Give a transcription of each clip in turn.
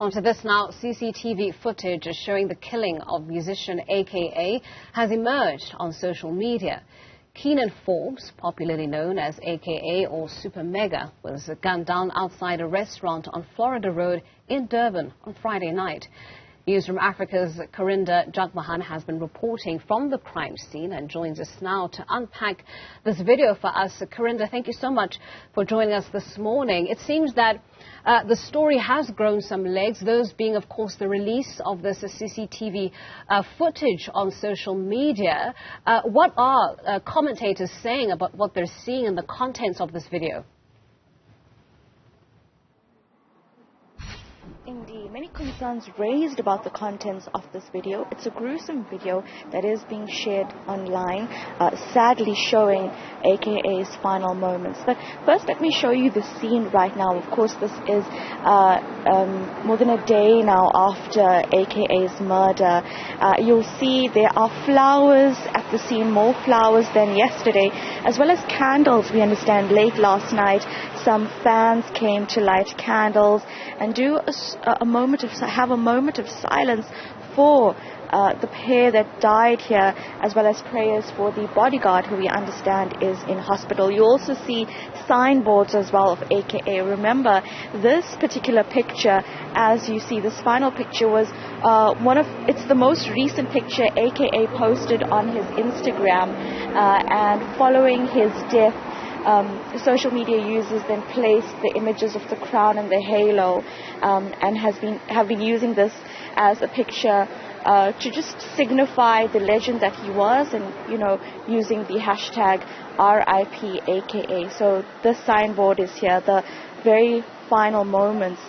Onto this now, CCTV footage showing the killing of musician AKA has emerged on social media. Keenan Forbes, popularly known as AKA or Super Mega, was gunned down outside a restaurant on Florida Road in Durban on Friday night. Newzroom Afrika's Karinda Jagmahan has been reporting from the crime scene and joins us now to unpack this video for us. Karinda, thank you so much for joining us this morning. It seems that the story has grown some legs, those being, of course, the release of this CCTV footage on social media. What are commentators saying about what they're seeing and the contents of this video? Indeed, many concerns raised about the contents of this video. It's a gruesome video that is being shared online, sadly showing AKA's final moments. But first, let me show you the scene right now. Of course, this is more than a day now after AKA's murder. You'll see there are flowers at the scene, more flowers than yesterday, as well as candles. We understand late last night some fans came to light candles and do have a moment of silence for the pair that died here, as well as prayers for the bodyguard, who we understand is in hospital. You also see signboards as well of AKA. Remember, this particular picture, as you see, this final picture was it's the most recent picture AKA posted on his Instagram, and following his death, social media users then placed the images of the crown and the halo, and have been using this as a picture to just signify the legend that he was, and using the hashtag RIP AKA. So this signboard is here, the very final moments.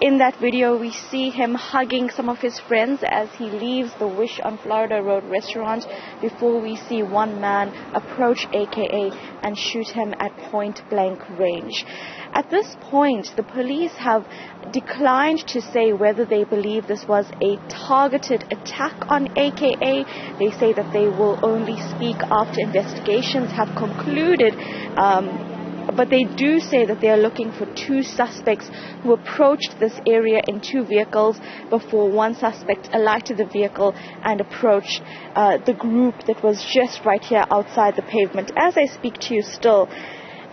In that video, we see him hugging some of his friends as he leaves the Wish on Florida Road restaurant before we see one man approach AKA and shoot him at point-blank range. At this point, the police have declined to say whether they believe this was a targeted attack on AKA. They say that they will only speak after investigations have concluded. But they do say that they are looking for two suspects who approached this area in two vehicles before one suspect alighted the vehicle and approached the group that was just right here outside the pavement. As I speak to you still,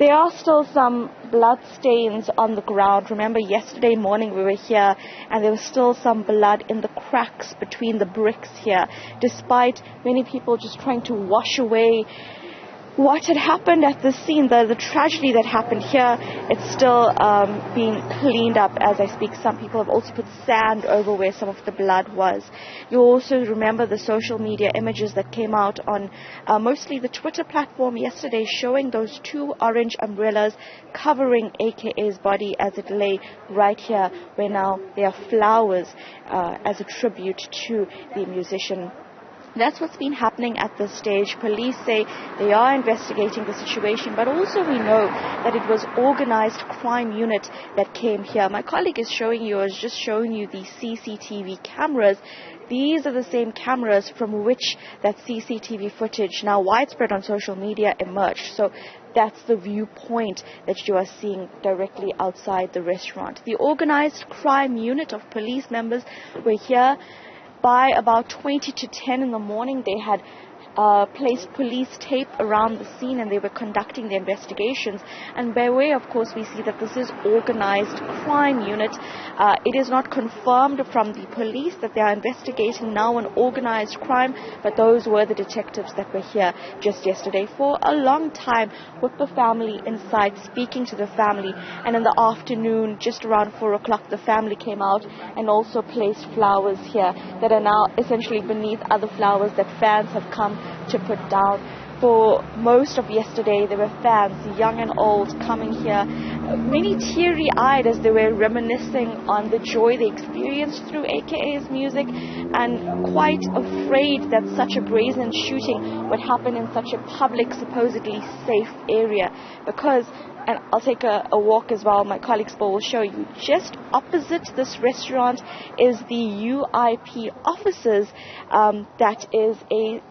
there are still some blood stains on the ground. Remember, yesterday morning we were here and there was still some blood in the cracks between the bricks here, despite many people just trying to wash away what had happened at the scene, the tragedy that happened here. It's still being cleaned up as I speak. Some people have also put sand over where some of the blood was. You'll also remember the social media images that came out on mostly the Twitter platform yesterday, showing those two orange umbrellas covering AKA's body as it lay right here, where now there are flowers as a tribute to the musician. That's what's been happening at this stage. Police say they are investigating the situation, but also we know that it was organized crime unit that came here. My colleague is just showing you the CCTV cameras. These are the same cameras from which that CCTV footage, now widespread on social media, emerged. So that's the viewpoint that you are seeing directly outside the restaurant. The organized crime unit of police members were here by about 20 to 10 in the morning. They had placed police tape around the scene and they were conducting the investigations. And by way, of course, we see that this is organized crime unit. It is not confirmed from the police that they are investigating now an organized crime, but those were the detectives that were here just yesterday for a long time with the family inside, speaking to the family. And in the afternoon, just around 4 o'clock, the family came out and also placed flowers here that are now essentially beneath other flowers that fans have come to put down. For most of yesterday, there were fans, young and old, coming here, many teary-eyed as they were reminiscing on the joy they experienced through AKA's music, and quite afraid that such a brazen shooting would happen in such a public, supposedly safe area. Because, and I'll take a walk as well, my colleagues will show you, just opposite this restaurant is the UIP offices. That is a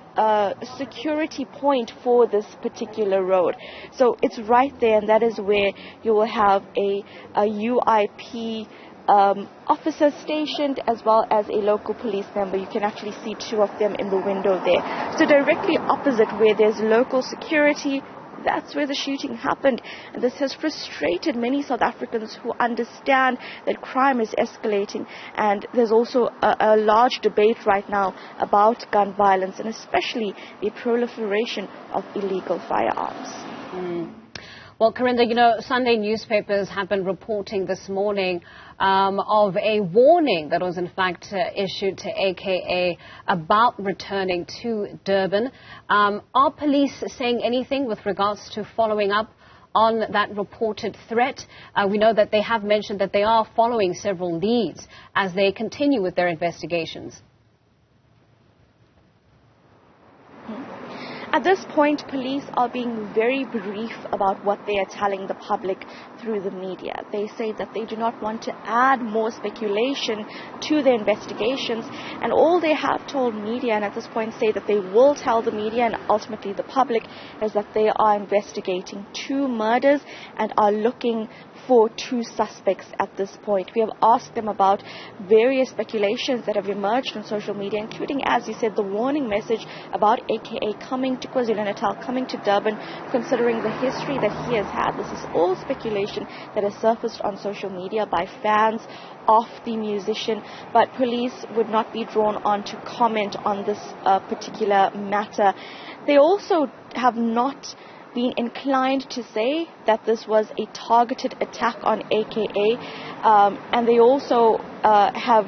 security point for this particular road. So it's right there, and that is where you will have a UIP officers stationed as well as a local police member. You can actually see two of them in the window there. So directly opposite where there's local security, that's where the shooting happened. And this has frustrated many South Africans who understand that crime is escalating. And there's also a large debate right now about gun violence and especially the proliferation of illegal firearms. Well, Karinda, Sunday newspapers have been reporting this morning of a warning that was in fact issued to AKA about returning to Durban. Are police saying anything with regards to following up on that reported threat? We know that they have mentioned that they are following several leads as they continue with their investigations. At this point, police are being very brief about what they are telling the public through the media. They say that they do not want to add more speculation to their investigations, and all they have told media, and at this point say that they will tell the media and ultimately the public, is that they are investigating 2 murders and are looking for 2 suspects at this point. We have asked them about various speculations that have emerged on social media, including, as you said, the warning message about AKA coming to KwaZulu-Natal, coming to Durban, considering the history that he has had. This is all speculation that has surfaced on social media by fans of the musician, but police would not be drawn on to comment on this particular matter. They also have not been inclined to say that this was a targeted attack on AKA, and they also have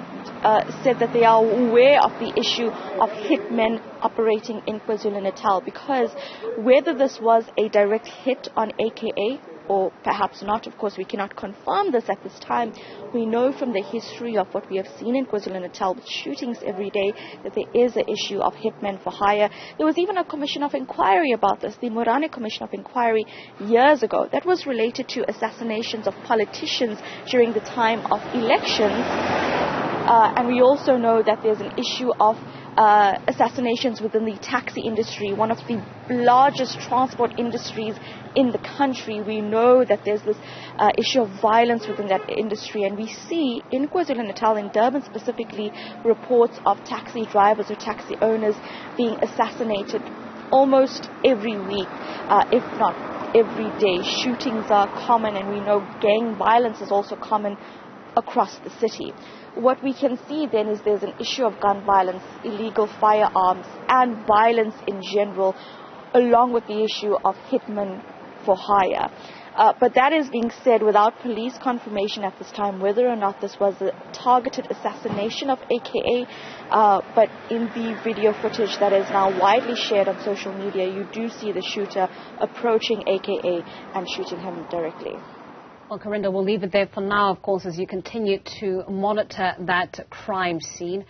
said that they are aware of the issue of hitmen operating in KwaZulu-Natal, because whether this was a direct hit on AKA or perhaps not, of course we cannot confirm this at this time. We know from the history of what we have seen in KwaZulu-Natal with shootings every day that there is an issue of hitmen for hire. There was even a commission of inquiry about this, the Morane Commission of Inquiry, years ago, that was related to assassinations of politicians during the time of elections. And we also know that there's an issue of assassinations within the taxi industry, one of the largest transport industries in the country. We know that there's this issue of violence within that industry, and we see in KwaZulu-Natal, in Durban specifically, reports of taxi drivers or taxi owners being assassinated almost every week, if not every day. Shootings are common, and we know gang violence is also common across the city. What we can see then is there's an issue of gun violence, illegal firearms, and violence in general, along with the issue of hitmen for hire. But that is being said without police confirmation at this time whether or not this was a targeted assassination of AKA. But in the video footage that is now widely shared on social media, you do see the shooter approaching AKA and shooting him directly. Well, Karinda, we'll leave it there for now, of course, as you continue to monitor that crime scene.